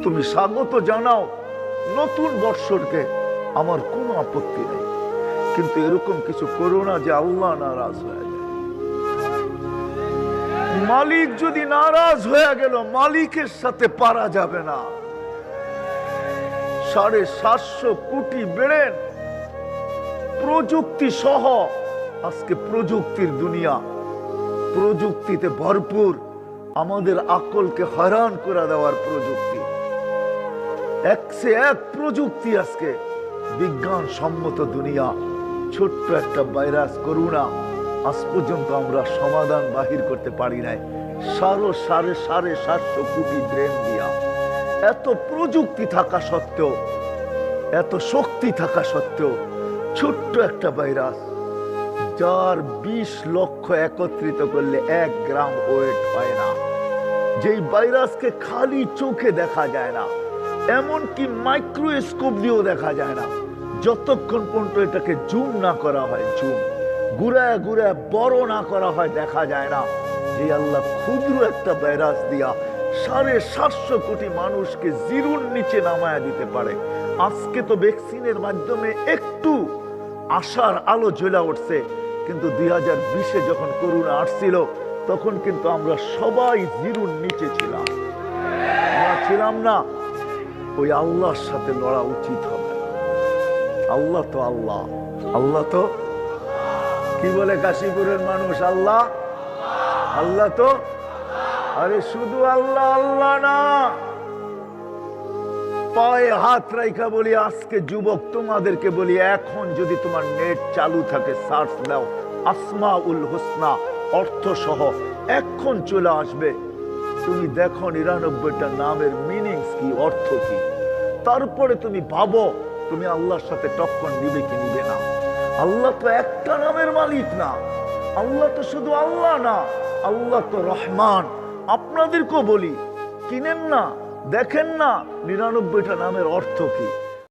তুমি স্বাগত জানাও নতুন বৎসরকে, আমার কোনো আপত্তি নেই, কিন্তু এরকম কিছু করো না যে আল্লাহ নারাজ হয়ে যায়। মালিক যদি নারাজ হয়ে গেল, মালিকের সাথে পারা যাবে না। 750 কোটি বেড়েন প্রযুক্তি সহ, আজকে প্রযুক্তির দুনিয়া, প্রযুক্তিতে ভরপুর, আমাদের আকলকে হয়রান করে দেওয়ার প্রযুক্তি, একসে এক প্রযুক্তি। আজকে বিজ্ঞান সম্মত দুনিয়া, ছোট্ট একটা ভাইরাস করোনা, আজ পর্যন্ত আমরা সমাধান বাহির করতে পারি নাই। 750 কোটি ব্রেন দিয়া, এত প্রযুক্তি থাকা সত্ত্বেও, এত শক্তি থাকা সত্ত্বেও ছোট্ট একটা ভাইরাস, যার 20 লক্ষ একত্রিত করলে 1 গ্রাম ওয়েট হয় না, যেই ভাইরাসকে খালি চোখে দেখা যায় না, এমনকি মাইক্রোস্কোপ দিয়েও দেখা যায় না, যতক্ষণ পর্যন্ত এটাকে জুম না করা হয়, জুম ঘুরায় ঘুরায় বড় না করা হয়, দেখা যায় না। যে আল্লাহ ক্ষুদ্র একটা ভাইরাস দিয়া 750 কোটি মানুষকে জিরোর নিচে নামায়া দিতে পারে। আজকে তো ভ্যাকসিনের মাধ্যমে একটু আশার আলো জ্বলা উঠছে, কিন্তু 2020-এ যখন করোনা আসছিল, তখন কিন্তু আমরা সবাই জিরোর নিচে ছিলাম, আমরা ছিলাম না। ওই আল্লাহর সাথে লড়া উচিত হবে। আল্লাহ তো আল্লাহ, আল্লাহ তো কি বলে কাশীপুরের মানুষ, আল্লাহ আল্লাহ তো, আরে শুধু আল্লাহ আল্লাহ না, পায়ে হাত রাইখা বলি, আজকে যুবক তোমাদেরকে বলি, এখন যদি তোমার নেট চালু থাকে, সার্চ দাও আসমাউল হোসনা অর্থ সহ, এখন চলে আসবে। তুমি দেখো 99টা নামের মিনিংস কি, অর্থ কি, তারপরে তুমি ভাবো তুমি আল্লাহর সাথে টক্কর নিবে কি নিবে না। আল্লাহ তো একটা নামের মালিক না, আল্লাহ তো শুধু আল্লাহ না, আল্লাহ তো রহমান। আপনাদেরকেও বলি, কিনেন না, দেখেন না 99টা নামের অর্থ কি।